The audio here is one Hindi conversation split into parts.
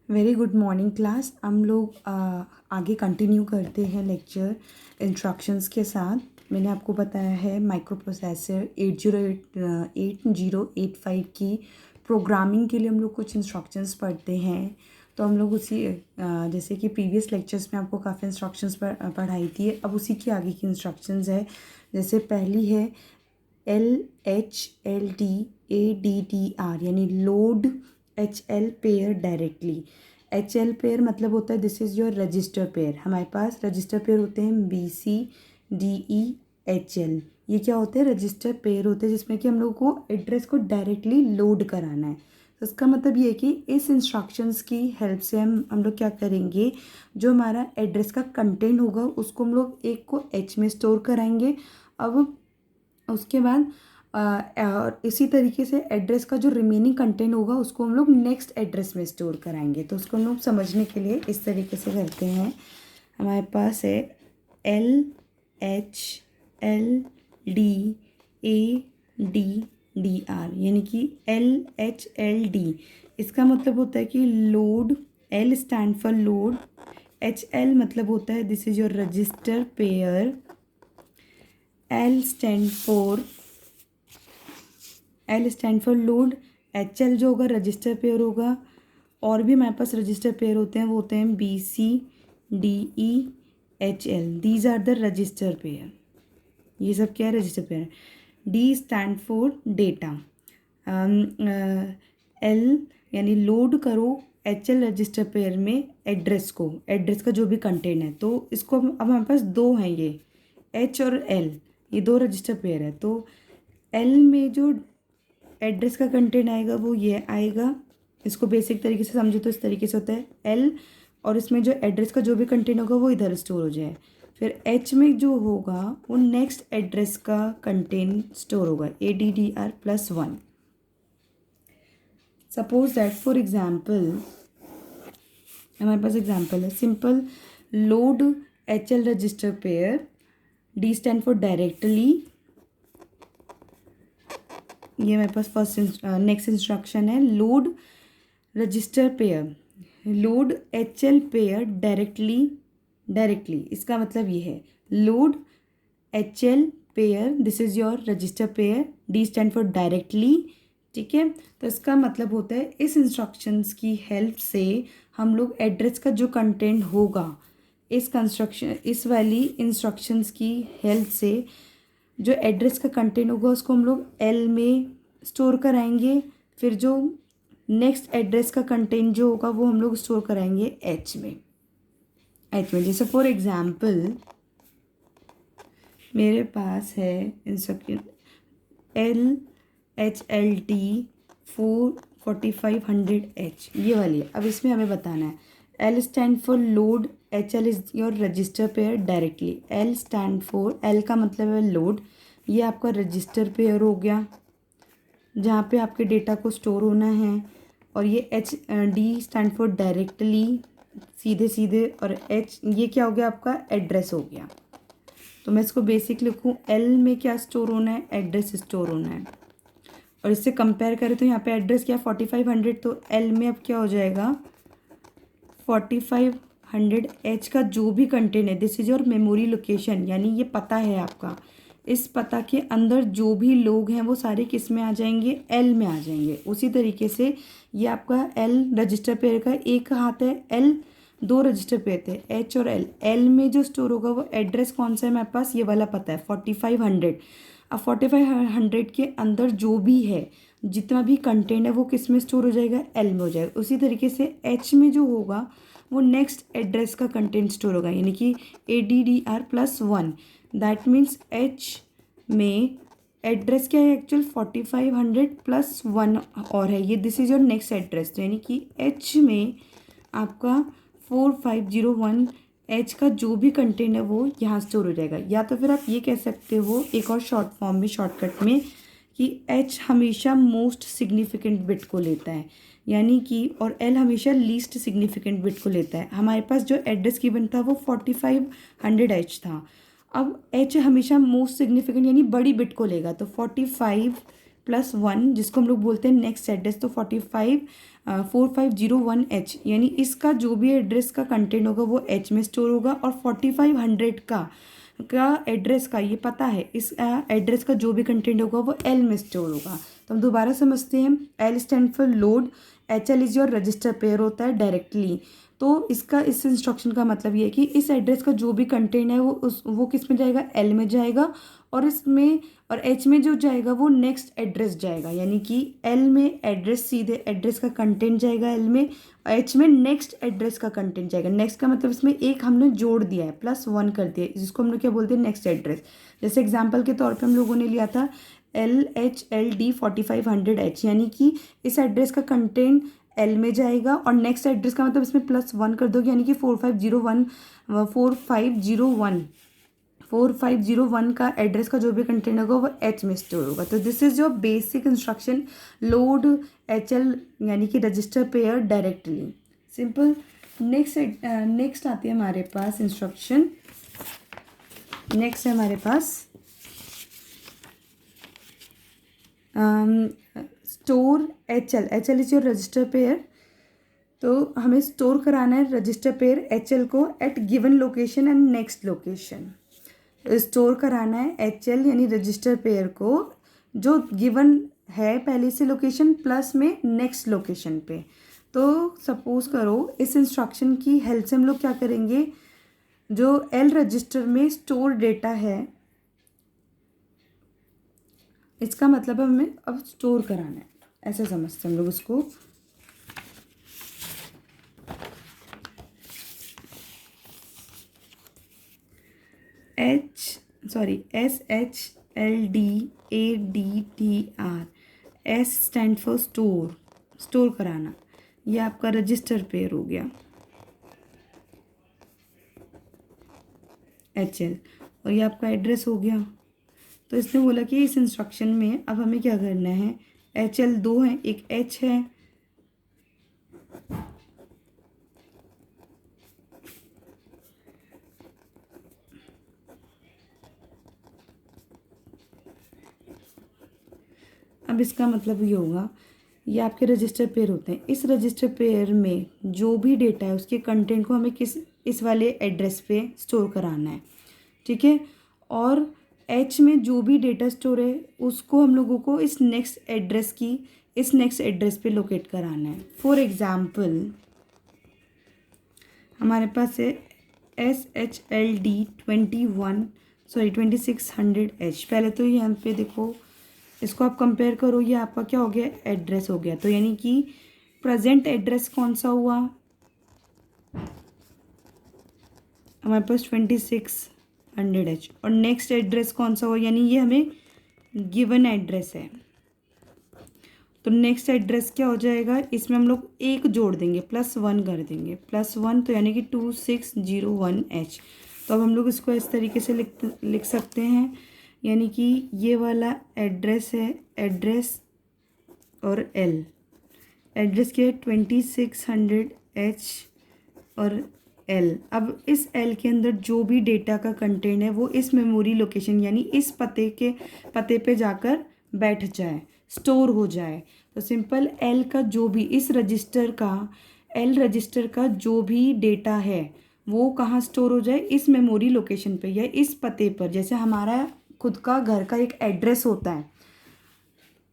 Very good morning class. हम लोग आगे कंटिन्यू करते हैं लेक्चर इंस्ट्रक्शंस के साथ। मैंने आपको बताया है माइक्रो प्रोसेसर 8085 की प्रोग्रामिंग के लिए हम लोग कुछ इंस्ट्रक्शंस पढ़ते हैं। तो हम लोग उसी जैसे कि प्रीवियस लेक्चर्स में आपको काफ़ी इंस्ट्रक्शंस पढ़ाई थी, अब उसी की आगे की इंस्ट्रक्शंस है। जैसे पहली है LHLDADDR यानी load HL pair directly. HL pair मतलब होता है this is your register pair. हमारे पास रजिस्टर पेयर होते हैं BCDEHL। ये क्या होते हैं? रजिस्टर पेयर होते हैं जिसमें कि हम लोग को एड्रेस को डायरेक्टली लोड कराना है। तो इसका मतलब ये है कि इस इंस्ट्रक्शंस की हेल्प से हम लोग क्या करेंगे, जो हमारा एड्रेस का कंटेंट होगा उसको हम लोग एक को H में स्टोर कराएंगे। अब उसके बाद और इसी तरीके से एड्रेस का जो रिमेनिंग कंटेंट होगा उसको हम लोग नेक्स्ट एड्रेस में स्टोर कराएंगे। तो उसको हम लोग समझने के लिए इस तरीके से करते हैं। हमारे पास है LHLDADDR यानी कि LHLD। इसका मतलब होता है कि load, L stand for load, HL मतलब होता है this is your register pair, L stand for load, HL जो होगा रजिस्टर पेयर होगा। और भी हमारे पास रजिस्टर पेयर होते हैं, वो होते हैं BCDEHL। These are the register pair. ये सब क्या है? Register pair. D stand for data. L यानी लोड करो HL रजिस्टर पेयर में एड्रेस को, एड्रेस का जो भी कंटेंट है। तो इसको अब हमारे पास दो हैं, ये H और L, ये दो रजिस्टर पेयर है। तो L में जो एड्रेस का कंटेंट आएगा वो ये आएगा। इसको बेसिक तरीके से समझे तो इस तरीके से होता है L, और इसमें जो एड्रेस का जो भी कंटेंट होगा वो इधर स्टोर हो जाए। फिर H में जो होगा वो नेक्स्ट एड्रेस का कंटेंट स्टोर होगा, ADDR+1। Suppose that for example, हमारे पास एग्जाम्पल है simple load HL register pair, D stand for directly. ये मेरे पास फर्स्ट नेक्स्ट इंस्ट्रक्शन है load register pair, load HL pair directly. इसका मतलब ये है load HL pair, this is your register pair, D stand for directly. ठीक है, तो इसका मतलब होता है इस इंस्ट्रक्शंस की हेल्प से हम लोग एड्रेस का जो कंटेंट होगा, इस वाली इंस्ट्रक्शंस की हेल्प से जो एड्रेस का कंटेंट होगा उसको हम लोग L में स्टोर कराएंगे। फिर जो नेक्स्ट एड्रेस का कंटेंट जो होगा वो हम लोग स्टोर कराएंगे H में। जैसे फॉर एग्जाम्पल मेरे पास है इंस्ट्रक्शन LHLD4500H, ये वाली है। अब इसमें हमें बताना है L stand for load, HL is your register pair directly. L stand for, L का मतलब है लोड, ये आपका रजिस्टर पेयर हो गया जहाँ पे आपके डेटा को स्टोर होना है। और ये D स्टैंड फॉर डायरेक्टली, सीधे सीधे, और H ये क्या हो गया? आपका एड्रेस हो गया। तो मैं इसको बेसिक लिखूँ, L में क्या स्टोर होना है? एड्रेस स्टोर होना है। और इससे कंपेयर करें तो यहाँ पे एड्रेस क्या 4500, तो L में अब क्या हो जाएगा 4500H का जो भी कंटेंट है, this is your memory location, यानी ये पता है आपका। इस पता के अंदर जो भी लोग हैं वो सारे किस में आ जाएंगे? L में आ जाएंगे। उसी तरीके से ये आपका L रजिस्टर पेयर का एक हाथ है, L दो रजिस्टर पेयर थे H और L में जो स्टोर होगा वो एड्रेस कौन सा है मेरे पास? ये वाला पता है 4500। अब 4500 के अंदर जो भी है, जितना भी कंटेंट है वो किस में स्टोर हो जाएगा? L में हो जाएगा। उसी तरीके से H में जो होगा वो नेक्स्ट एड्रेस का कंटेंट स्टोर होगा, यानी कि ADDR+1। दैट मीन्स H में एड्रेस क्या है एक्चुअल 4500+1 और है ये, this is your next address. तो यानी कि H में आपका 4501H का जो भी कंटेंट है वो यहाँ स्टोर हो जाएगा। या तो फिर आप ये कह सकते हो एक और शॉर्ट फॉर्म में, शॉर्टकट में, कि H हमेशा मोस्ट सिग्निफिकेंट बिट को लेता है, यानी कि, और L हमेशा लीस्ट सिग्निफिकेंट बिट को लेता है। हमारे पास जो एड्रेस गिवन था वो 4500H था। अब H हमेशा मोस्ट सिग्निफिकेंट यानी बड़ी बिट को लेगा, तो 45 +1 जिसको हम लोग बोलते हैं नेक्स्ट एड्रेस, तो 45 4501H, यानी इसका जो भी एड्रेस का कंटेंट होगा वो H में स्टोर होगा, और 4500 का एड्रेस का ये पता है, इस एड्रेस का जो भी कंटेंट होगा वो L में स्टोर होगा। तो हम दोबारा समझते हैं। L stand for load, HL is your register pair होता है डायरेक्टली। तो इसका इस इंस्ट्रक्शन का मतलब ये है कि इस एड्रेस का जो भी कंटेंट है वो किस में जाएगा, L में जाएगा, और इसमें और H में जो जाएगा वो नेक्स्ट एड्रेस जाएगा, यानी कि L में एड्रेस, सीधे एड्रेस का कंटेंट जाएगा L में, H में नेक्स्ट एड्रेस का कंटेंट जाएगा। नेक्स्ट का मतलब इसमें एक हमने जोड़ दिया है, +1 कर दिया है, जिसको हम लोग क्या बोलते हैं, नेक्स्ट एड्रेस। जैसे एग्जाम्पल के तौर पर हम लोगों ने लिया था LHLD 4500H, यानी कि इस एड्रेस का कंटेंट L में जाएगा, और नेक्स्ट एड्रेस का मतलब इसमें +1 कर दोगे, यानी कि 4501 का एड्रेस का जो भी कंटेंट होगा वो H में स्टोर होगा। तो this is your basic instruction, load HL यानी कि register pair directly, simple. Next आती है हमारे पास इंस्ट्रक्शन, नेक्स्ट है हमारे पास store HL is your register pair. तो हमें स्टोर कराना है रजिस्टर पेयर HL को at given location and next location. Store कराना है HL यानी रजिस्टर पेयर को जो गिवन है पहले से लोकेशन प्लस में नेक्स्ट लोकेशन पे। तो सपोज करो इस इंस्ट्रक्शन की हेल्प से हम लोग क्या करेंगे, जो L रजिस्टर में स्टोर डेटा है, इसका मतलब है हमें अब स्टोर कराना है, ऐसे समझते हैं हम लोग उसको। SHLDADDR, S stand for store, store कराना। ये आपका रजिस्टर पेयर हो गया HL, और ये आपका एड्रेस हो गया। तो इसने बोला कि इस इंस्ट्रक्शन में अब हमें क्या करना है, HL 2 है, एक H है, अब इसका मतलब ये होगा, ये आपके रजिस्टर पेयर होते हैं, इस रजिस्टर पेयर में जो भी डेटा है उसके कंटेंट को हमें इस वाले एड्रेस पे स्टोर कराना है, ठीक है। और H में जो भी डेटा स्टोर है उसको हम लोगों को इस नेक्स्ट एड्रेस पे लोकेट कराना है। फॉर एग्जांपल हमारे पास है SHLD 2600H। पहले तो यहाँ पे देखो, इसको आप कंपेयर करो, ये आपका क्या हो गया, एड्रेस हो गया। तो यानी कि प्रेजेंट एड्रेस कौन सा हुआ हमारे पास 2600H, और नेक्स्ट एड्रेस कौन सा हुआ, यानी ये हमें गिवन एड्रेस है। तो नेक्स्ट एड्रेस क्या हो जाएगा, इसमें हम लोग एक जोड़ देंगे, +1 कर देंगे, +1, तो यानी कि 2601H। तो अब हम लोग इसको इस तरीके से लिख सकते हैं, यानी कि ये वाला एड्रेस है, एड्रेस और L, एड्रेस क्या है 2600H और L। अब इस L के अंदर जो भी डेटा का कंटेंट है वो इस मेमोरी लोकेशन यानी इस पते पे जाकर बैठ जाए, स्टोर हो जाए। तो सिंपल L का जो भी इस L रजिस्टर का जो भी डेटा है वो कहाँ स्टोर हो जाए, इस मेमोरी लोकेशन पे या इस पते पर। जैसे हमारा खुद का घर का एक एड्रेस होता है,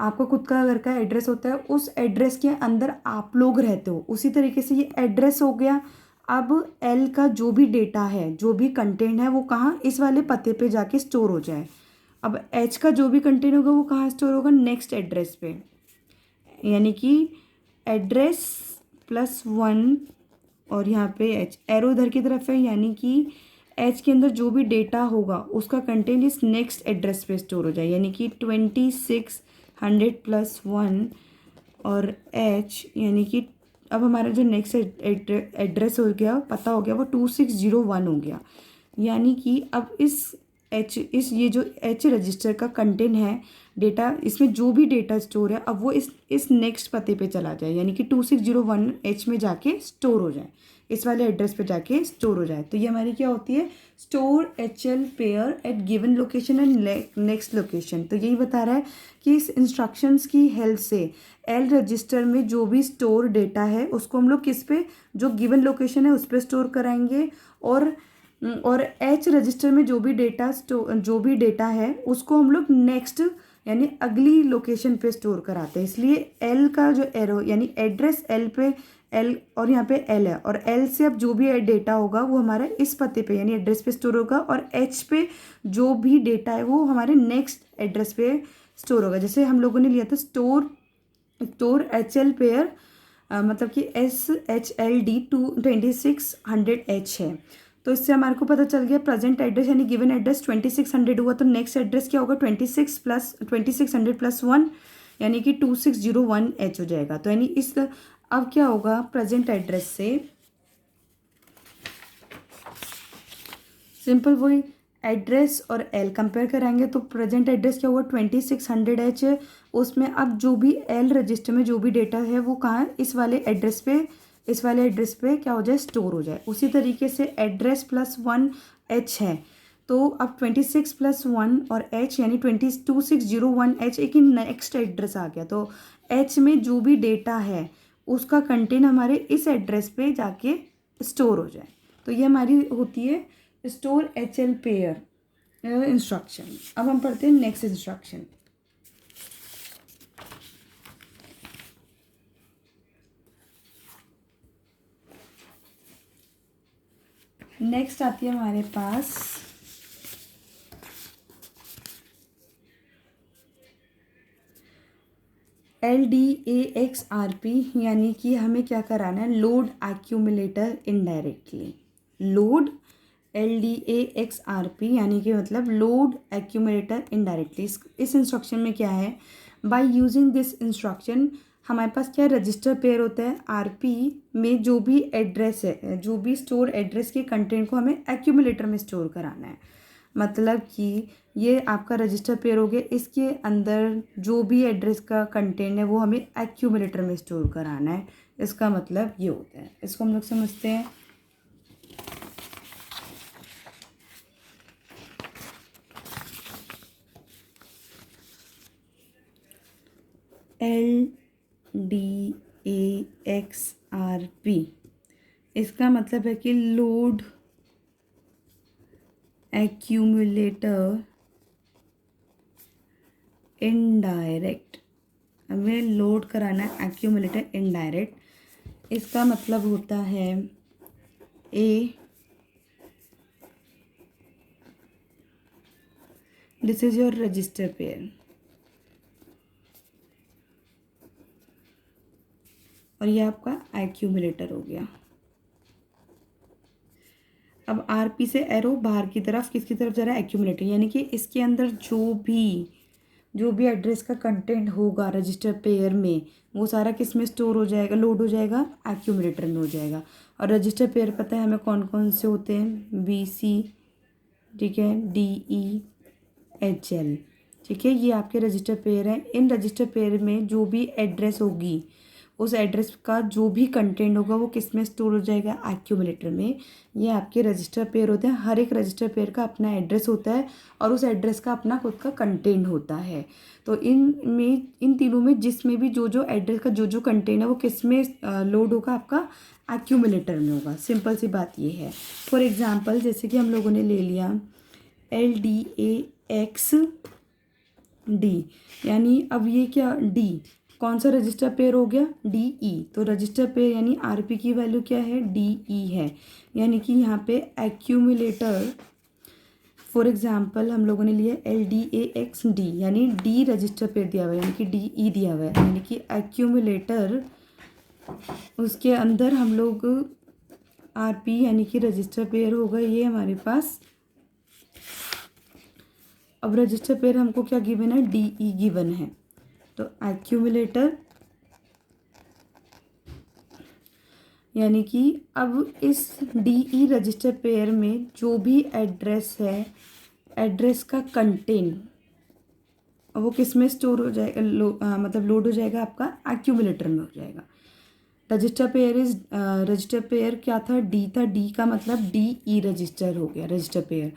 आपका खुद का घर का एड्रेस होता है, उस एड्रेस के अंदर आप लोग रहते हो, उसी तरीके से ये एड्रेस हो गया। अब L का जो भी डेटा है, जो भी कंटेंट है वो कहाँ, इस वाले पते पे जाके स्टोर हो जाए। अब H का जो भी कंटेंट होगा वो कहाँ स्टोर होगा, नेक्स्ट एड्रेस पे, यानी कि एड्रेस +1 और यहाँ पे H, एरो इधर की तरफ है, यानी कि H के अंदर जो भी डेटा होगा उसका कंटेंट इस नेक्स्ट एड्रेस पे स्टोर हो जाए, यानी कि 2600 +1 और H, यानी कि अब हमारा जो नेक्स्ट एड्रेस हो गया, पता हो गया, वो 2601 हो गया। यानी कि अब इस एच, इस ये जो एच रजिस्टर का कंटेंट है डेटा, इसमें जो भी डेटा स्टोर है अब वो इस नेक्स्ट पते पे चला जाए, यानी कि 2601H में जाके स्टोर हो जाए, इस वाले एड्रेस पे जाके स्टोर हो जाए। तो ये हमारी क्या होती है, store HL pair at given location and next location. तो यही बता रहा है कि इस इंस्ट्रक्शंस की हेल्प से एल रजिस्टर में जो भी स्टोर डेटा है उसको हम लोग किस पे, जो गिवन लोकेशन है उस पर स्टोर कराएंगे, और एच रजिस्टर में जो भी डेटा है उसको हम लोग नेक्स्ट यानी अगली लोकेशन पे स्टोर कराते हैं। इसलिए एल का जो एरो यानी एड्रेस एल पे, एल और यहाँ पे एल है, और एल से अब जो भी डेटा होगा वो हमारा इस पते पे यानी एड्रेस पे स्टोर होगा, और एच पे जो भी डेटा है वो हमारे नेक्स्ट एड्रेस पे स्टोर होगा। जैसे हम लोगों ने लिया था स्टोर HL पेयर, मतलब कि SHLD 2600H है। तो इससे हमारे को पता चल गया प्रेजेंट एड्रेस यानी गिवन एड्रेस 2600 हुआ, तो नेक्स्ट एड्रेस क्या होगा 2600 + 1 यानी कि 2601H हो जाएगा। तो यानी इस अब क्या होगा, प्रेजेंट एड्रेस से सिंपल वही एड्रेस और एल कंपेयर कराएंगे, तो प्रेजेंट एड्रेस क्या होगा 2600H है, उसमें अब जो भी एल रजिस्टर में जो भी डेटा है वो कहाँ है, इस वाले एड्रेस पे क्या हो जाए, स्टोर हो जाए। उसी तरीके से एड्रेस +1H है, तो अब 26 + 1 और H यानी 2601H एक ही नेक्स्ट एड्रेस आ गया। तो H में जो भी डेटा है उसका कंटेंट हमारे इस एड्रेस पे जाके स्टोर हो जाए। तो ये हमारी होती है स्टोर HL पेयर इंस्ट्रक्शन। अब हम पढ़ते हैं नेक्स्ट इंस्ट्रक्शन। नेक्स्ट आती है हमारे पास LDAXRP, यानी कि हमें क्या कराना है, load accumulator indirectly. Load LDAXRP यानी कि मतलब लोड एक्यूमुलेटर इनडायरेक्टली। इस इंस्ट्रक्शन में क्या है, बाय यूजिंग दिस इंस्ट्रक्शन हमारे पास क्या रजिस्टर पेयर होता है, RP में जो भी एड्रेस है, जो भी स्टोर एड्रेस के कंटेंट को हमें एक्यूमुलेटर में स्टोर कराना है। मतलब कि ये आपका रजिस्टर पेयर हो गया, इसके अंदर जो भी एड्रेस का कंटेंट है वो हमें एक्यूमुलेटर में स्टोर कराना है। इसका मतलब ये होता है, इसको हम लोग समझते हैं। LDAXRP इसका मतलब है कि लोड एक्यूमुलेटर इनडायरेक्ट, हमें लोड कराना है एक्यूमुलेटर इनडायरेक्ट। इसका मतलब होता है this is your register pair, और ये आपका एक्यूमुलेटर हो गया। अब RP से एरो बाहर की तरफ किसकी तरफ जा रहा है, एक्यूमुलेटर, यानी कि इसके अंदर जो भी एड्रेस का कंटेंट होगा रजिस्टर पेयर में वो सारा किस में स्टोर हो जाएगा, लोड हो जाएगा, एक्यूमुलेटर में हो जाएगा। और रजिस्टर पेयर पता है हमें कौन कौन से होते हैं, BC, ठीक है, DE, HL, ठीक है, ये आपके रजिस्टर पेयर हैं। इन रजिस्टर पेयर में जो भी एड्रेस होगी उस एड्रेस का जो भी कंटेंट होगा वो किस में स्टोर हो जाएगा, एक्यूमुलेटर में। ये आपके रजिस्टर पेयर होते हैं। हर एक रजिस्टर पेयर का अपना एड्रेस होता है और उस एड्रेस का अपना खुद का कंटेंट होता है। तो इन तीनों में जिसमें भी जो एड्रेस का जो कंटेंट है वो किस में लोड होगा, आपका एक्यूमुलेटर में होगा। सिंपल सी बात ये है। फॉर एग्जाम्पल जैसे कि हम लोगों ने ले लिया LDAXD, यानी अब ये क्या D कौन सा रजिस्टर पेयर हो गया, DE। तो रजिस्टर पेयर यानी RP की वैल्यू क्या है, DE है, यानी कि यहाँ पे एक्यूमुलेटर, फॉर एग्जांपल हम लोगों ने लिया LDAXD यानी D रजिस्टर पेयर दिया हुआ है, यानी कि DE दिया हुआ है, यानी कि एक्यूमुलेटर उसके अंदर हम लोग RP यानी कि रजिस्टर पेयर होगा ये हमारे पास। अब रजिस्टर पेयर हमको क्या गिवन है, DE गिवन है। तो एक्यूमुलेटर यानी कि अब इस DE रजिस्टर पेयर में जो भी एड्रेस है एड्रेस का कंटेंट वो किस में स्टोर हो जाएगा, मतलब लोड हो जाएगा, आपका एक्यूमुलेटर में हो जाएगा। रजिस्टर पेयर क्या था, डी था, डी का मतलब डी ई रजिस्टर हो गया, रजिस्टर पेयर।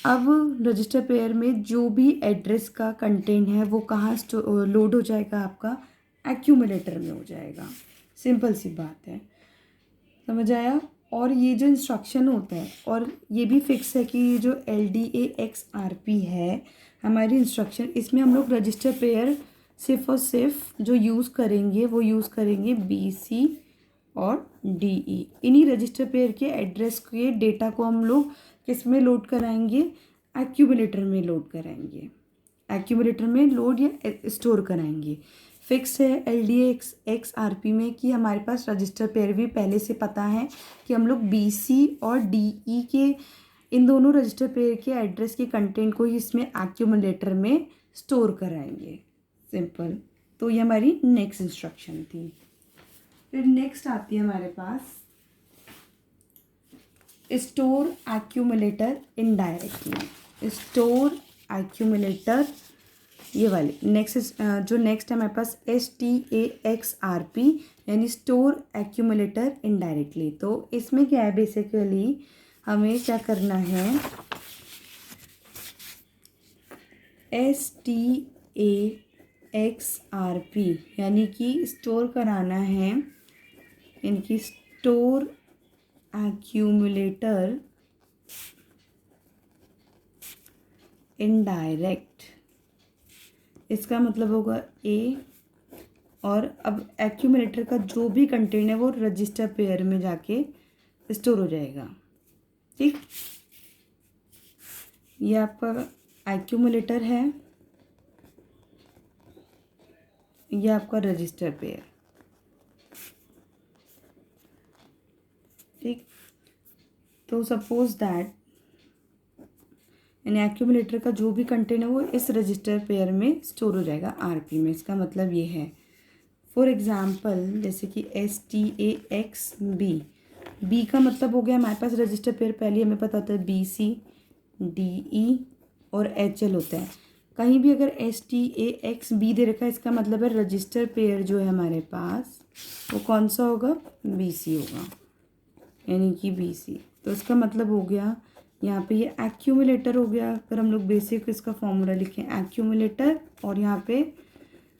अब रजिस्टर पेयर में जो भी एड्रेस का कंटेंट है वो कहाँ लोड हो जाएगा, आपका एक्यूमुलेटर में हो जाएगा। सिंपल सी बात है, समझ आया। और ये जो इंस्ट्रक्शन होता है, और ये भी फिक्स है कि ये जो LDAXRP है हमारी इंस्ट्रक्शन, इसमें हम लोग रजिस्टर पेयर सिर्फ और सिर्फ जो यूज़ करेंगे वो यूज़ करेंगे BC और DE। इन्हीं रजिस्टर पेयर के एड्रेस के डेटा को हम लोग किस में लोड कराएंगे, एक्यूमुलेटर में लोड कराएंगे, एक्यूमुलेटर में लोड या स्टोर कराएंगे। फिक्स है LDAXRP में कि हमारे पास रजिस्टर पेयर भी पहले से पता है कि हम लोग BC और DE के इन दोनों रजिस्टर पेयर के एड्रेस के कंटेंट को ही इसमें एक्यूमुलेटर में स्टोर कराएंगे। सिंपल। तो ये हमारी नेक्स्ट इंस्ट्रक्शन थी। फिर नेक्स्ट आती है हमारे पास store accumulator indirectly. Store accumulator ये वाली नेक्स्ट, जो नेक्स्ट है हमारे पास STAXRP यानी स्टोर एक्यूमुलेटर इनडायरेक्टली। तो इसमें क्या है, बेसिकली हमें क्या करना है, STAXRP यानी कि स्टोर कराना है, इनकी स्टोर एक्यूमुलेटर इनडायरेक्ट। इसका मतलब होगा A, और अब एक्यूमुलेटर का जो भी कंटेंट है वो रजिस्टर पेयर में जाके स्टोर हो जाएगा। ठीक, ये आपका एक्यूमुलेटर है, ये आपका रजिस्टर पेयर। ठीक, तो सपोज दैट यानी एक्यूमुलेटर का जो भी कंटेंट है वो इस रजिस्टर पेयर में स्टोर हो जाएगा RP में। इसका मतलब ये है, फॉर एग्जांपल जैसे कि STAXB, B का मतलब हो गया हमारे पास रजिस्टर पेयर पहले हमें पता होता है BC, DE और HL होता है। कहीं भी अगर STAXB दे रखा है, इसका मतलब है रजिस्टर पेयर जो है हमारे पास वो कौन सा होगा, BC होगा, यानी कि BC। तो इसका मतलब हो गया यहाँ पे ये एक्यूमुलेटर हो गया। अगर हम लोग बेसिक इसका फॉर्मूला लिखें, एक्यूमुलेटर और यहाँ पे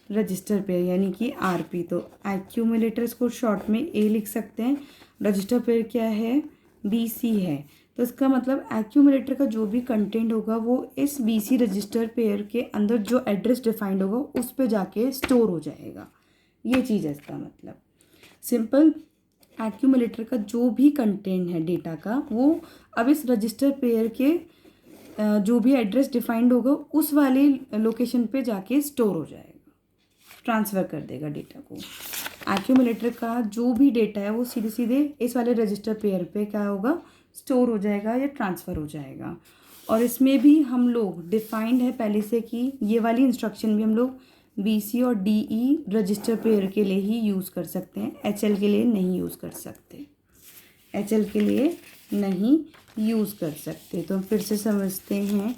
रजिस्टर पेयर यानी कि RP। तो एक्यूमुलेटर इसको शॉर्ट में A लिख सकते हैं, रजिस्टर पेयर क्या है, BC है। तो इसका मतलब एक्यूमुलेटर का जो भी कंटेंट होगा वो इस BC रजिस्टर पेयर के अंदर जो एड्रेस डिफाइंड होगा उस पर जाके स्टोर हो जाएगा। ये चीज़ है इसका मतलब। सिंपल, एक्यूमुलेटर का जो भी कंटेंट है डेटा का वो अब इस रजिस्टर पेयर के जो भी एड्रेस डिफाइंड होगा उस वाले लोकेशन पे जाके स्टोर हो जाएगा, ट्रांसफ़र कर देगा डेटा को। एक्यूमुलेटर का जो भी डेटा है वो सीधे सीधे इस वाले रजिस्टर पेयर पे क्या होगा, स्टोर हो जाएगा या ट्रांसफ़र हो जाएगा। और इसमें भी हम लोग डिफाइंड है पहले से कि ये वाली इंस्ट्रक्शन भी हम लोग BC और DE रजिस्टर पेयर के लिए ही यूज़ कर सकते हैं, HL के लिए नहीं यूज़ कर सकते, HL के लिए नहीं यूज़ कर सकते। तो हम फिर से समझते हैं,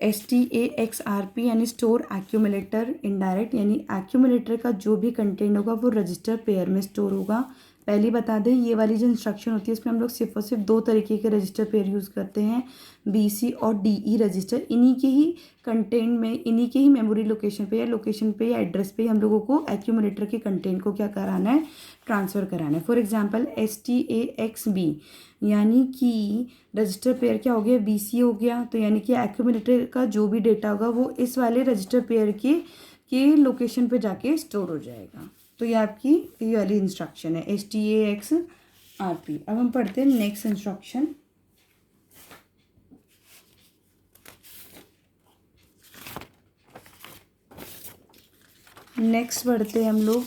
STAXRP यानी स्टोर एक्यूमुलेटर इनडायरेक्ट, यानी एक्यूमुलेटर का जो भी कंटेंट होगा वो रजिस्टर पेयर में स्टोर होगा। पहले बता दें, ये वाली जो इंस्ट्रक्शन होती है इसमें हम लोग सिर्फ और सिर्फ दो तरीके के रजिस्टर पेयर यूज़ करते हैं, BC और DE रजिस्टर। इन्हीं के ही कंटेंट में, इन्हीं के ही मेमोरी लोकेशन पे या एड्रेस पे हम लोगों को एक्यूमुलेटर के कंटेंट को क्या कराना है, ट्रांसफ़र कराना है। फॉर एग्जांपल STAXB यानी कि रजिस्टर पेयर क्या हो गया, BC हो गया। तो यानी कि एक्यूमुलेटर का जो भी डेटा होगा वो इस वाले रजिस्टर पेयर के लोकेशन पे जाके स्टोर हो जाएगा। तो ये आपकी ये वाली इंस्ट्रक्शन है STAXRP। अब हम पढ़ते हैं नेक्स्ट इंस्ट्रक्शन। नेक्स्ट पढ़ते हैं हम लोग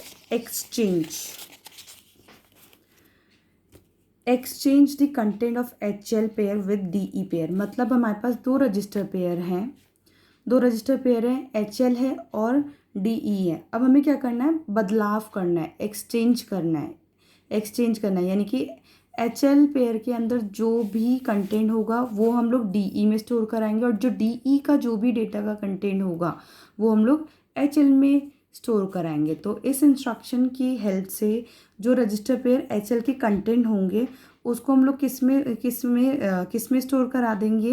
exchange the content of HL pair with DE pair. मतलब हमारे पास दो रजिस्टर पेयर हैं, HL है और DE है। अब हमें क्या करना है, बदलाव करना है, एक्सचेंज करना है यानी कि एच एल पेयर के अंदर जो भी कंटेंट होगा वो हम लोग डी ई में स्टोर कराएंगे, और जो डी ई का जो भी डेटा का कंटेंट होगा वो हम लोग एच एल में स्टोर कराएंगे। तो इस इंस्ट्रक्शन की हेल्प से जो रजिस्टर पेयर एच एल के कंटेंट होंगे उसको हम लोग किस में स्टोर करा देंगे,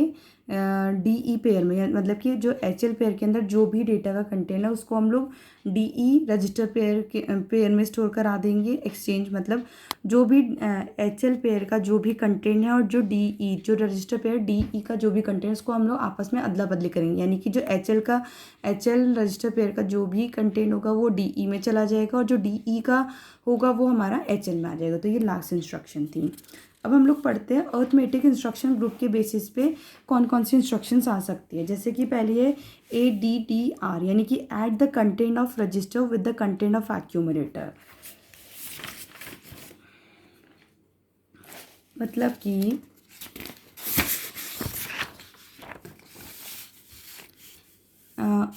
डी ई पेयर में। मतलब कि जो एच एल पेयर के अंदर जो भी डेटा का कंटेंट है उसको हम लोग डी ई रजिस्टर पेयर में स्टोर करा देंगे। एक्सचेंज मतलब जो भी एच एल पेयर का जो भी कंटेंट है और जो डी ई जो रजिस्टर पेयर डी ई का जो भी कंटेंट है उसको हम लोग आपस में अदला बदली करेंगे। यानी कि जो एच एल रजिस्टर पेयर का जो भी कंटेंट होगा वो डी ई में चला जाएगा, और जो डी ई का होगा वो हमारा एच एल में आ जाएगा। तो ये लास्ट इंस्ट्रक्शन थी। अब हम लोग पढ़ते हैं अर्थमेटिक इंस्ट्रक्शन ग्रुप के बेसिस पे कौन कौन सी इंस्ट्रक्शंस आ सकती है। जैसे कि पहली है ADDR, यानी कि add the content of register with the content of accumulator. मतलब कि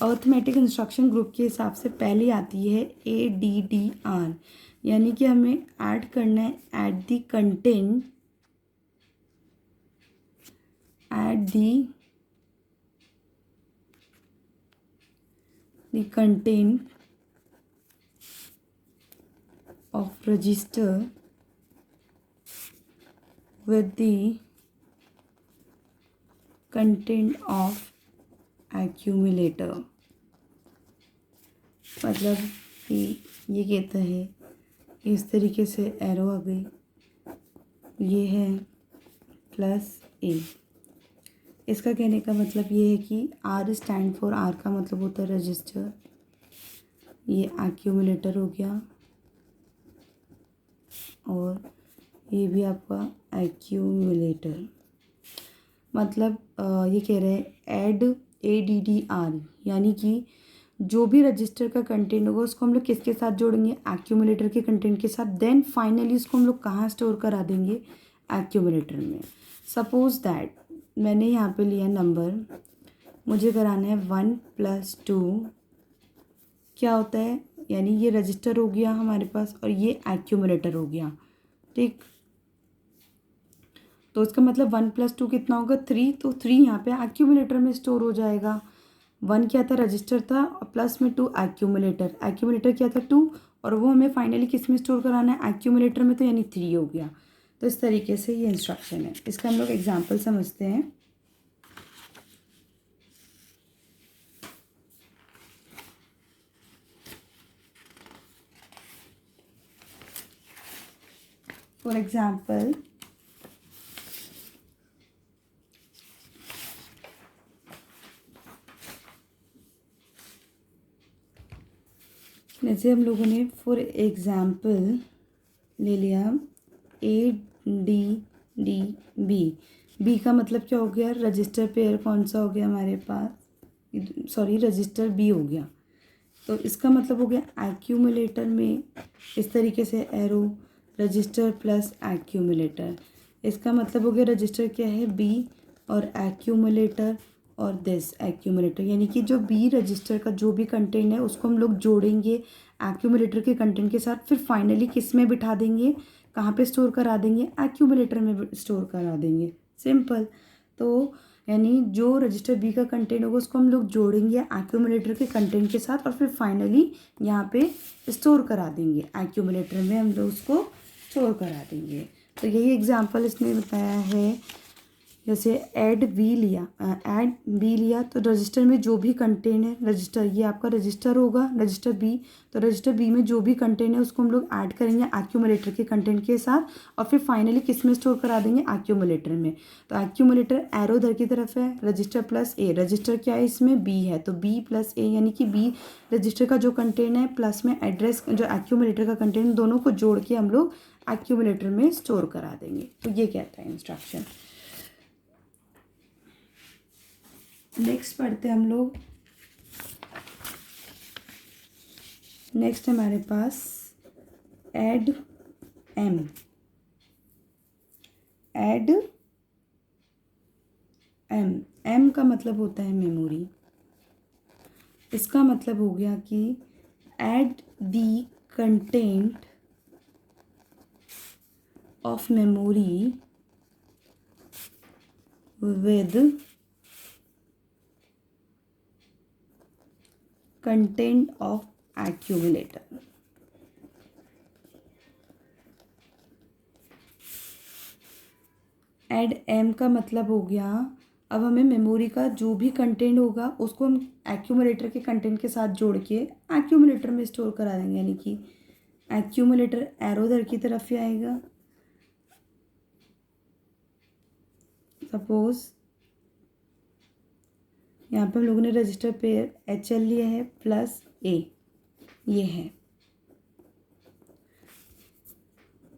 अर्थमेटिक इंस्ट्रक्शन ग्रुप के हिसाब से पहली आती है ADDR, यानी कि हमें ऐड करना है eight the content of register with the content of accumulator। मतलब कि ये कहता है इस तरीके से एरो आ गई, ये है +A। इसका कहने का मतलब ये है कि R स्टैंड फॉर, R का मतलब होता है रजिस्टर, ये एक्यूमुलेटर हो गया, और ये भी आपका एक्यूमुलेटर। मतलब ये कह रहे हैं ऐड ADDR, यानी कि जो भी रजिस्टर का कंटेंट होगा उसको हम लोग किसके साथ जोड़ेंगे, एक्यूमुलेटर के कंटेंट के साथ। देन फाइनली उसको हम लोग कहाँ स्टोर करा देंगे, एक्यूमुलेटर में। सपोज दैट मैंने यहाँ पे लिया नंबर, मुझे कराना है 1+2, क्या होता है, यानी ये रजिस्टर हो गया हमारे पास और ये एक्यूमुलेटर हो गया, ठीक। तो इसका मतलब 1+2 कितना होगा, 3। तो 3 यहाँ पे एक्यूमुलेटर में स्टोर हो जाएगा। 1 क्या था, रजिस्टर था, और प्लस में 2 एक्यूमुलेटर क्या था, 2, और वो हमें फाइनली किस में स्टोर कराना है, एक्यूमुलेटर में, तो यानी 3 हो गया। तो इस तरीके से ये इंस्ट्रक्शन है। इसका हम लोग एग्जाम्पल समझते हैं। फॉर एग्जाम्पल जैसे हम लोगों ने फॉर एग्जाम्पल ले लिया ADDB। बी का मतलब क्या हो गया, रजिस्टर पेयर कौन सा हो गया हमारे पास, सॉरी रजिस्टर बी हो गया। तो इसका मतलब हो गया एक्यूमुलेटर में इस तरीके से एरो, रजिस्टर प्लस एक्यूमुलेटर। इसका मतलब हो गया रजिस्टर क्या है, बी, और एक्यूमुलेटर और दिस एक्यूमुलेटर, यानी कि जो बी रजिस्टर का जो भी कंटेंट है उसको हम लोग जोड़ेंगे एक्यूमुलेटर के कंटेंट के साथ, फिर फाइनली किस में बिठा देंगे, कहाँ पे स्टोर करा देंगे, एक्यूमुलेटर में स्टोर करा देंगे। सिंपल। तो यानी जो रजिस्टर बी का कंटेंट होगा उसको हम लोग जोड़ेंगे एक्यूमुलेटर के कंटेंट के साथ, और फिर फाइनली यहाँ पे स्टोर करा देंगे, एक्यूमुलेटर में हम लोग उसको स्टोर करा देंगे। तो यही एग्जांपल इसने बताया है। जैसे ऐड बी लिया तो रजिस्टर में जो भी कंटेंट है, रजिस्टर ये आपका रजिस्टर होगा, रजिस्टर बी, तो रजिस्टर बी में जो भी कंटेंट है उसको हम लोग ऐड करेंगे एक्यूमुलेटर के कंटेंट के साथ, और फिर फाइनली किस में स्टोर करा देंगे, एक्यूमुलेटर में। तो एक्यूमुलेटर एरो इधर की तरफ है, रजिस्टर प्लस ए, रजिस्टर क्या है इसमें, बी है, तो बी प्लस ए, यानी कि बी रजिस्टर का जो कंटेंट है प्लस में एड्रेस जो एक्यूमुलेटर का कंटेंट, दोनों को जोड़ के हम लोग एक्यूमुलेटर में स्टोर करा देंगे। तो ये कहता है इंस्ट्रक्शन। नेक्स्ट पढ़ते हैं हम लोग। नेक्स्ट हमारे पास ऐड एम। एम का मतलब होता है मेमोरी। इसका मतलब हो गया कि add the content of memory with content of accumulator. Add M का मतलब हो गया, अब हमें मेमोरी का जो भी कंटेंट होगा उसको हम एक्यूमुलेटर के कंटेंट के साथ जोड़ के एक्यूमुलेटर में स्टोर करा देंगे, यानी कि एक्यूमुलेटर एरो इधर की तरफ ही आएगा। सपोज यहाँ पे हम लोगों ने रजिस्टर पेयर एच एल लिया है प्लस ए, ये है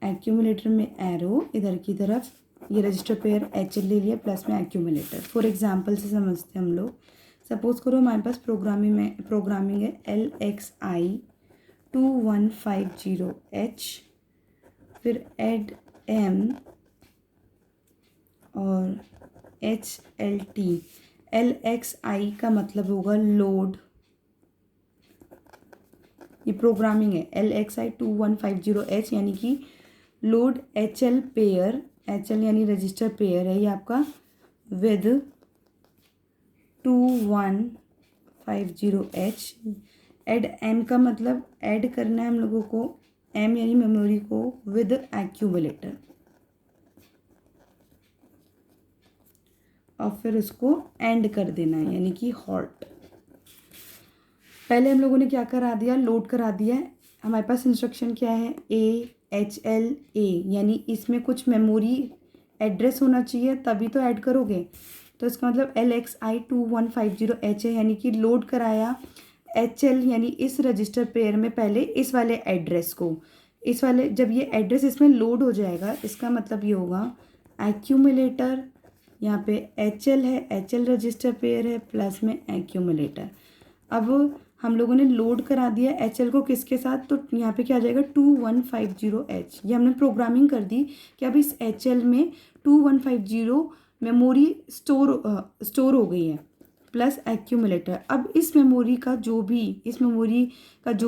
एक्यूमुलेटर में एरो इधर की तरफ, ये रजिस्टर पेयर एच एल ले लिया प्लस में एक्यूमुलेटर। फॉर एग्जांपल से समझते हैं हम लोग। सपोज करो हमारे पास प्रोग्रामिंग है LXI2150H, फिर एड एम और HLT। LXI का मतलब होगा लोड, ये प्रोग्रामिंग है LXI2150H, यानी कि लोड HL पेयर, HL यानी रजिस्टर पेयर है ये आपका, विद 2150H। एड एम का मतलब ऐड करना है हम लोगों को एम यानी मेमोरी को विद एक्यूमुलेटर, और फिर उसको एंड कर देना है यानी कि हॉल्ट। पहले हम लोगों ने क्या करा दिया, लोड करा दिया है। हमारे पास इंस्ट्रक्शन क्या है AHLA, यानी इसमें कुछ मेमोरी एड्रेस होना चाहिए तभी तो ऐड करोगे, तो इसका मतलब LXI2150H है, यानी कि लोड कराया HL यानी इस रजिस्टर पेयर में पहले इस वाले एड्रेस को, इस वाले जब ये एड्रेस इसमें लोड हो जाएगा इसका मतलब ये होगा एक्यूमुलेटर, यहाँ पे HL है, HL रजिस्टर पेयर है प्लस में एक्यूमुलेटर। अब हम लोगों ने लोड करा दिया HL को किसके साथ, तो यहाँ पे क्या आ जाएगा 2150H। ये हमने प्रोग्रामिंग कर दी कि अब इस HL में 2150 मेमोरी स्टोर हो गई है प्लस एक्यूमुलेटर। अब इस मेमोरी का जो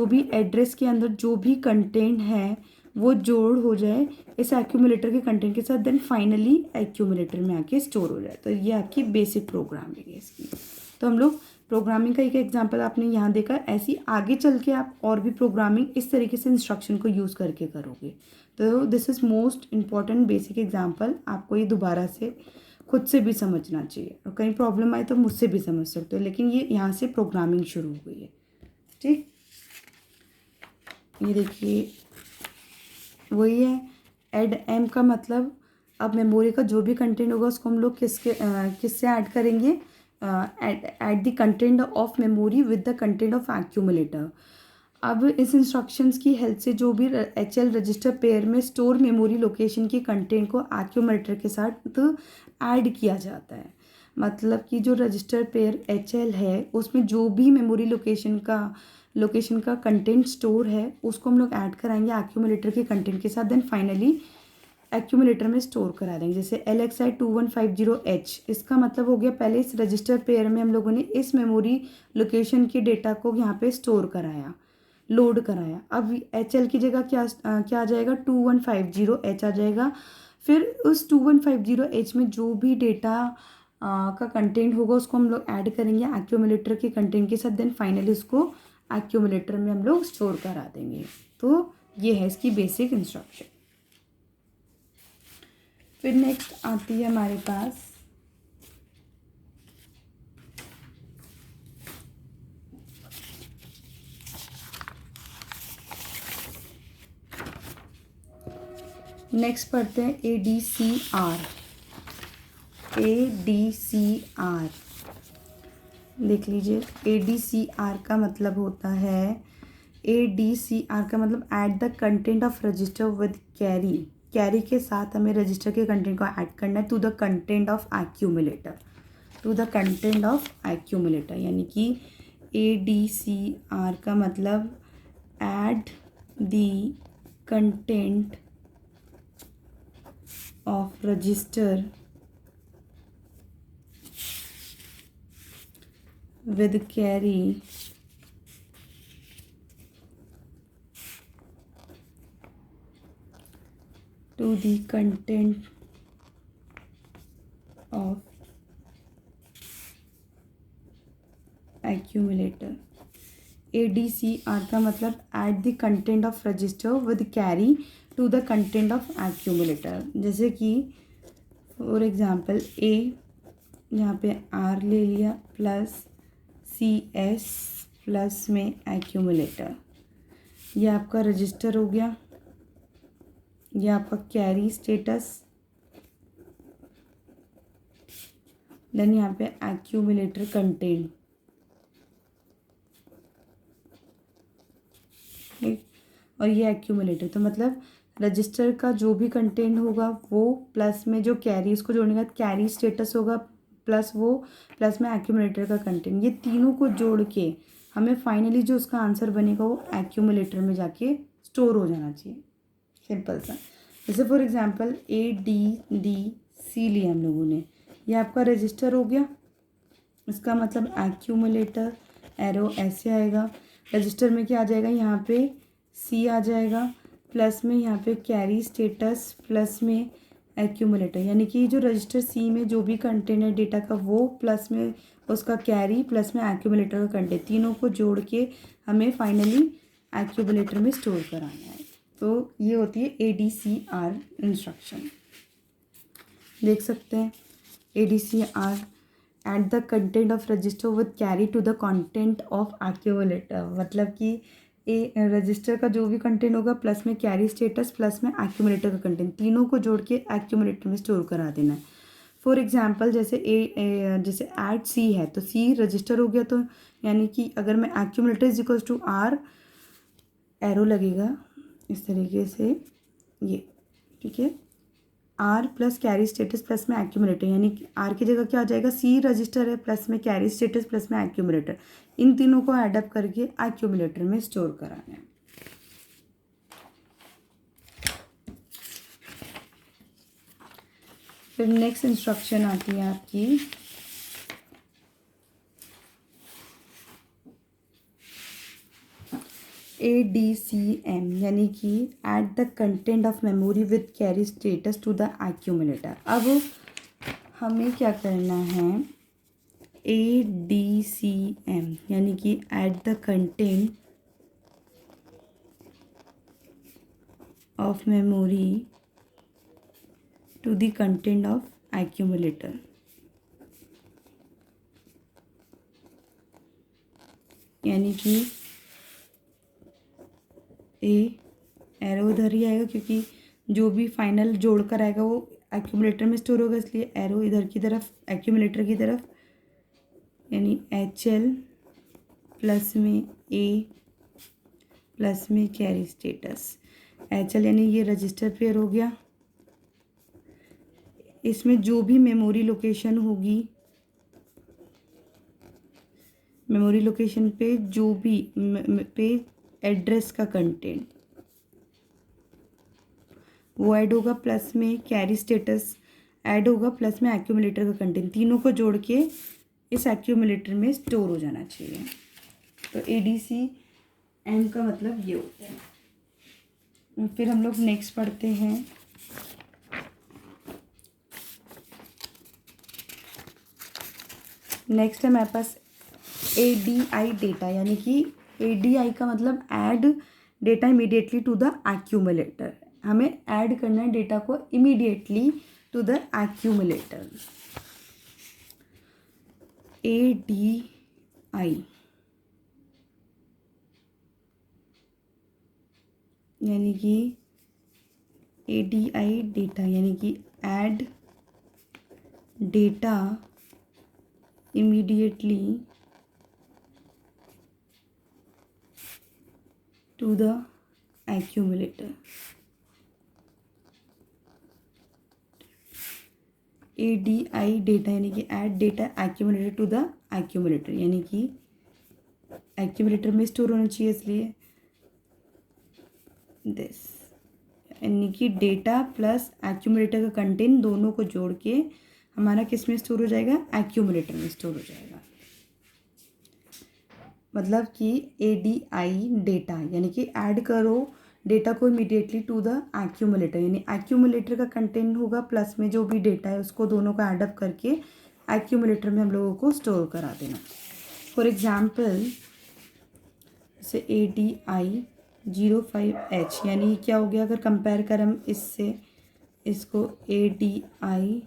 भी एड्रेस के अंदर जो भी कंटेंट है वो जोड़ हो जाए इस एक्यूमुलेटर के कंटेंट के साथ, देन फाइनली एक्यूमुलेटर में आके स्टोर हो जाए। तो ये आपकी बेसिक प्रोग्रामिंग है इसकी। तो हम लोग प्रोग्रामिंग का एक एग्जांपल आपने यहाँ देखा, ऐसी आगे चल के आप और भी प्रोग्रामिंग इस तरीके से इंस्ट्रक्शन को यूज़ करके करोगे। तो this is most important basic example, आपको ये दोबारा से खुद से भी समझना चाहिए, और कहीं प्रॉब्लम आए तो मुझसे भी समझ सकते हो, लेकिन ये यहाँ से प्रोग्रामिंग शुरू हो गई है। ठीक, ये देखिए वही है एड एम का मतलब, अब मेमोरी का जो भी कंटेंट होगा उसको हम लोग किससे ऐड करेंगे, eight the content of memory with the content of accumulator. अब इस इंस्ट्रक्शंस की हेल्प से जो भी HL रजिस्टर पेयर में स्टोर मेमोरी लोकेशन के कंटेंट को एक्यूमुलेटर के साथ ऐड किया जाता है। मतलब कि जो रजिस्टर पेयर HL है उसमें जो भी मेमोरी लोकेशन का कंटेंट स्टोर है उसको हम लोग ऐड कराएंगे एक्यूमुलेटर के कंटेंट के साथ, देन फाइनली एक्यूमुलेटर में स्टोर करा देंगे। जैसे LXI2150H, इसका मतलब हो गया पहले इस रजिस्टर पेयर में हम लोगों ने इस मेमोरी लोकेशन के डेटा को यहाँ पे स्टोर कराया, लोड कराया। अब HL की जगह क्या आ जाएगा 2150H आ जाएगा। फिर उस 2150H में जो भी डेटा का कंटेंट होगा उसको हम लोग ऐड करेंगे एक्यूमुलेटर के कंटेंट के साथ, देन फाइनली उसको एक्यूमुलेटर में हम लोग स्टोर करा देंगे। तो ये है इसकी बेसिक इंस्ट्रक्शन। फिर नेक्स्ट आती है हमारे पास नेक्स्ट पढ़ते हैं ADCR। देख लीजिए ADCR का मतलब होता है, ADCR का मतलब add the content of register with carry के साथ हमें रजिस्टर के कंटेंट को ऐड करना है to the content of accumulator, यानी कि ADCR का मतलब add the content of register with carry to the content of accumulator. ADCR का मतलब add the content of register with carry to the content of accumulator. जैसे कि फॉर एग्जांपल A यहाँ पे R ले लिया प्लस CS प्लस में एक्यूमुलेटर, ये आपका रजिस्टर हो गया, ये आपका कैरी स्टेटस, देन यहाँ पे एक्यूमुलेटर कंटेंट, ठीक, और ये एक्यूमुलेटर। तो मतलब रजिस्टर का जो भी कंटेंट होगा वो प्लस में जो कैरी, उसको जोड़ने का कैरी स्टेटस होगा, प्लस वो प्लस में एक्यूमुलेटर का कंटेंट, ये तीनों को जोड़ के हमें फाइनली जो उसका आंसर बनेगा वो एक्यूमुलेटर में जाके स्टोर हो जाना चाहिए। सिंपल सा। जैसे फॉर एग्जांपल ADDC लिया हम लोगों ने, ये आपका रजिस्टर हो गया, इसका मतलब एक्यूमुलेटर एरो ऐसे आएगा, रजिस्टर में क्या आ जाएगा, यहाँ पे C आ जाएगा, प्लस में यहाँ पे कैरी स्टेटस, प्लस में एक्यूमुलेटर, यानी कि जो रजिस्टर C में जो भी कंटेंट है डेटा का वो, प्लस में उसका कैरी, प्लस में एक्यूमुलेटर का कंटेंट, तीनों को जोड़ के हमें फाइनली एक्यूमुलेटर में स्टोर कराना है। तो ये होती है ADCR इंस्ट्रक्शन। देख सकते हैं ADCR add the content of register with carry to the content of accumulator, मतलब कि रजिस्टर का जो भी कंटेंट होगा प्लस में कैरी स्टेटस, प्लस में एक्यूमुलेटर का कंटेंट, तीनों को जोड़ के एक्यूमुलेटर में स्टोर करा देना है। फॉर एग्जांपल जैसे जैसे ऐड C है तो C रजिस्टर हो गया, तो यानी कि अगर मैं accumulator is equals to R, arrow लगेगा इस तरीके से, ये ठीक है, R plus carry status plus में एक्यूमुलेटर, यानी कि R की जगह क्या आ जाएगा, C रजिस्टर है प्लस में कैरी स्टेटस प्लस में एक्यूमुलेटर, इन तीनों को एडअप करके एक्यूमुलेटर में स्टोर कराना है। फिर नेक्स्ट इंस्ट्रक्शन आती है आपकी ADCM, यानी कि add the content of memory with carry status to the accumulator. अब हमें क्या करना है, ADCM यानी कि add the content of memory to the content of accumulator, यानी कि एरो इधर ही आएगा क्योंकि जो भी फाइनल जोड़ कर आएगा वो एक्यूमुलेटर में स्टोर होगा, इसलिए एरो इधर की तरफ एक्यूमुलेटर की तरफ, यानी HL प्लस में A प्लस में कैरी स्टेटस। HL यानी ये रजिस्टर पेयर हो गया, इसमें जो भी मेमोरी लोकेशन होगी, मेमोरी लोकेशन पे जो भी पे एड्रेस का कंटेंट वो ऐड होगा, प्लस में कैरी स्टेटस ऐड होगा, प्लस में एक्यूमुलेटर का कंटेंट, तीनों को जोड़ के इस एक्यूमुलेटर में स्टोर हो जाना चाहिए। तो ADCM का मतलब ये होता है। फिर हम लोग नेक्स्ट पढ़ते हैं नेक्स्ट है हमारे पास ADI डेटा, यानी कि ADI का मतलब add data immediately to the accumulator, हमें ऐड करना है डेटा को immediately to the accumulator. ADI यानी कि ADI डेटा यानी कि add data immediately to the accumulator। ADI data यानी कि add data accumulator to the accumulator, यानी कि एक्यूमुलेटर में स्टोर होना चाहिए, इसलिए दिस, यानी कि डेटा प्लस एक्यूमुलेटर का कंटेंट दोनों को जोड़ के हमारा किस में स्टोर हो जाएगा, एक्यूमुलेटर में स्टोर हो जाएगा। मतलब कि ADI डेटा यानी कि ऐड करो डेटा को इमीडिएटली टू द एक्यूमुलेटर, यानी एक्यूमुलेटर का कंटेंट होगा प्लस में जो भी डेटा है उसको दोनों को एडअप करके एक्यूमुलेटर में हम लोगों को स्टोर करा देना। फॉर एग्जाम्पल जैसे ADI05H, यानी क्या हो गया, अगर कंपेयर करें हम इससे इसको ADI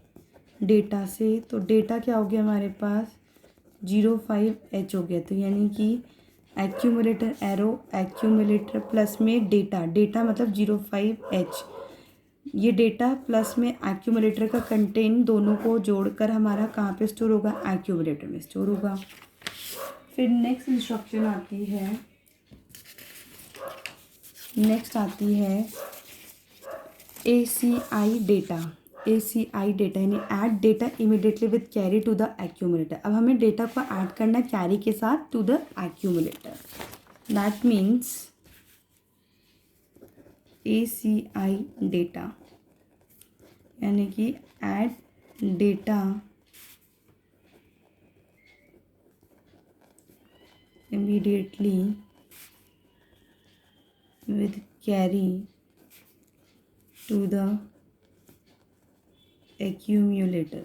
डेटा से, तो डेटा क्या हो गया हमारे पास 05H हो गया। तो यानी कि एक्यूमुलेटर एरो एक्यूमुलेटर प्लस में डेटा, डेटा मतलब 05H, ये डेटा प्लस में एक्यूमुलेटर का कंटेंट दोनों को जोड़कर हमारा कहाँ पे स्टोर होगा, एक्यूमुलेटर में स्टोर होगा। फिर नेक्स्ट इंस्ट्रक्शन आती है, नेक्स्ट आती है ACI डेटा। ACI डेटा यानी add data immediately with carry to the accumulator. अब हमें डेटा को ऐड करना कैरी के साथ to the accumulator. That means ACI data यानी कि add data immediately with carry to the accumulator।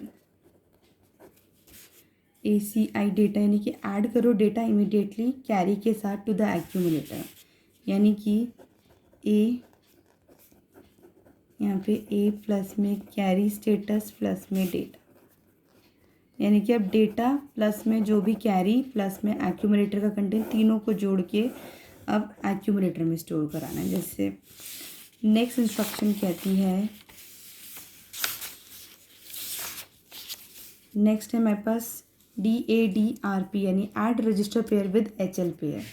ACI data यानी कि ऐड करो डेटा इमीडिएटली कैरी के साथ टू द एक्यूमुलेटर, यानी कि A, यहाँ पे A प्लस में कैरी स्टेटस प्लस में डेटा, यानी कि अब डेटा प्लस में जो भी कैरी प्लस में एक्यूमुलेटर का कंटेंट तीनों को जोड़ के अब एक्यूमुलेटर में स्टोर कराना है। जैसे नेक्स्ट इंस्ट्रक्शन कहती है, नेक्स्ट है हमारे पास DADRP यानी add register pair with HL pair.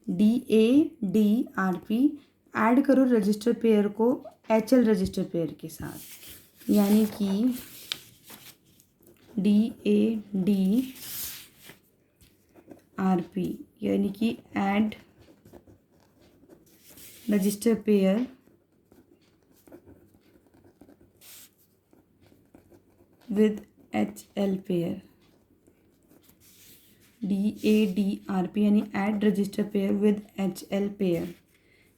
DADRP add करो रजिस्टर पेयर को HL रजिस्टर पेयर के साथ, यानी कि DADRP यानी कि add register pair with HL pair. DADRP यानी add register pair with HL pair,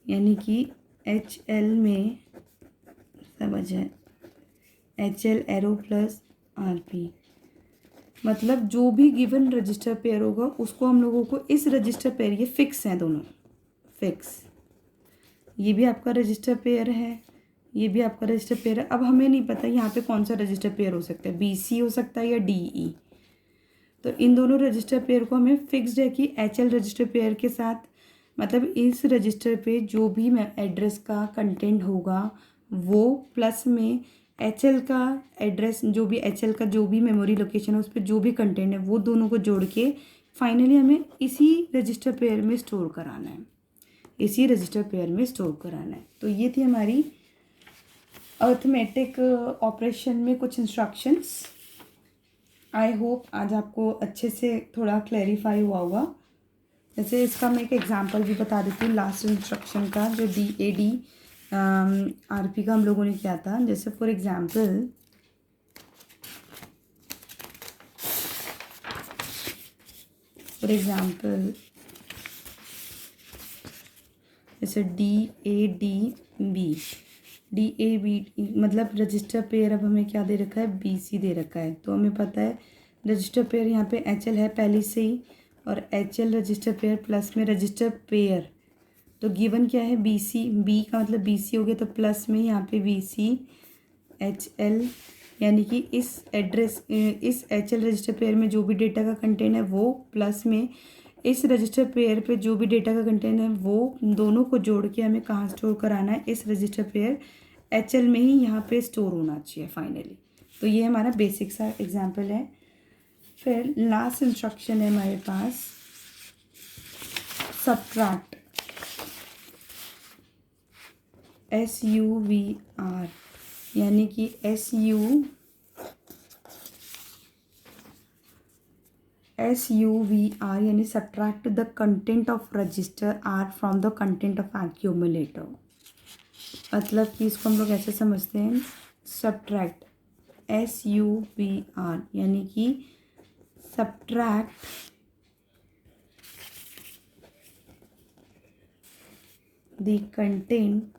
यानी कि HL में समझ है HL एरो प्लस RP, मतलब जो भी गिवन रजिस्टर पेयर होगा उसको हम लोगों को इस रजिस्टर पेयर, ये फिक्स हैं दोनों फिक्स, ये भी आपका रजिस्टर पेयर है, ये भी आपका रजिस्टर पेयर है। अब हमें नहीं पता यहाँ पे कौन सा रजिस्टर पेयर हो सकता है, BC हो सकता है या DE। तो इन दोनों रजिस्टर पेयर को हमें फिक्स्ड है कि HL रजिस्टर पेयर के साथ, मतलब इस रजिस्टर पे जो भी एड्रेस का कंटेंट होगा वो प्लस में HL का एड्रेस, जो भी HL का जो भी मेमोरी लोकेशन है उस पर जो भी कंटेंट है वो दोनों को जोड़ के फाइनली हमें इसी रजिस्टर पेयर में स्टोर कराना है, इसी रजिस्टर पेयर में स्टोर कराना है। तो ये थी हमारी अर्थमेटिक ऑपरेशन में कुछ इंस्ट्रक्शंस। आई होप आज आपको अच्छे से थोड़ा क्लैरिफाई हुआ होगा। जैसे इसका मैं एक एग्जांपल भी बता देती हूँ लास्ट इंस्ट्रक्शन का, जो DADRP का हम लोगों ने किया था। जैसे फॉर एग्जांपल जैसे DAB मतलब रजिस्टर पेयर अब हमें क्या दे रखा है, BC दे रखा है। तो हमें पता है रजिस्टर पेयर यहाँ पे HL है पहले से ही, और HL रजिस्टर पेयर प्लस में रजिस्टर पेयर, तो गिवन क्या है BC, B का मतलब BC हो गया, तो प्लस में यहाँ पे BC HL, यानी कि इस एड्रेस इस HL रजिस्टर पेयर में जो भी डेटा का कंटेंट है वो प्लस में इस रजिस्टर पेयर पे जो भी डेटा का कंटेंट है वो दोनों को जोड़ के हमें कहाँ स्टोर कराना है, इस रजिस्टर पेयर HL में ही यहाँ पे स्टोर होना चाहिए फाइनली। तो ये हमारा बेसिक सा एग्जांपल है। फिर लास्ट इंस्ट्रक्शन है हमारे पास सब्ट्रैक्ट, SUVR, यानी कि SUVR यानी subtract the content of register R from the content of accumulator. मतलब कि इसको हम लोग ऐसे समझते हैं, सब्ट्रैक्ट SUVR यानी कि subtract the content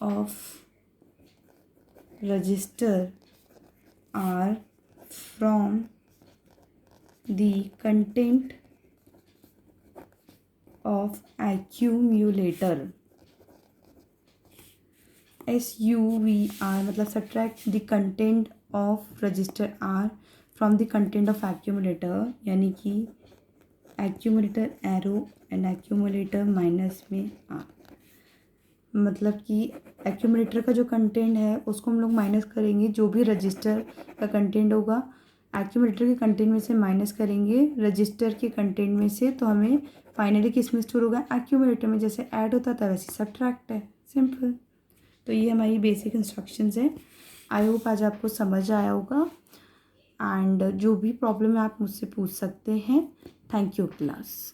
of register are from the content of accumulator. SUVR मतलब subtract the content of register R from the content of accumulator, यानी कि accumulator arrow and accumulator minus में R, मतलब कि accumulator का जो कंटेंट है उसको हम लोग माइनस करेंगे, जो भी रजिस्टर का कंटेंट होगा accumulator के कंटेंट में से माइनस करेंगे रजिस्टर के कंटेंट में से, तो हमें फाइनली किस में स्टोर होगा, accumulator में। जैसे ऐड होता था वैसे सब्ट्रैक्ट है, सिंपल। तो ये हमारी बेसिक इंस्ट्रक्शंस हैं। आई होप आज आपको समझ आया होगा, एंड जो भी प्रॉब्लम है आप मुझसे पूछ सकते हैं। Thank you class.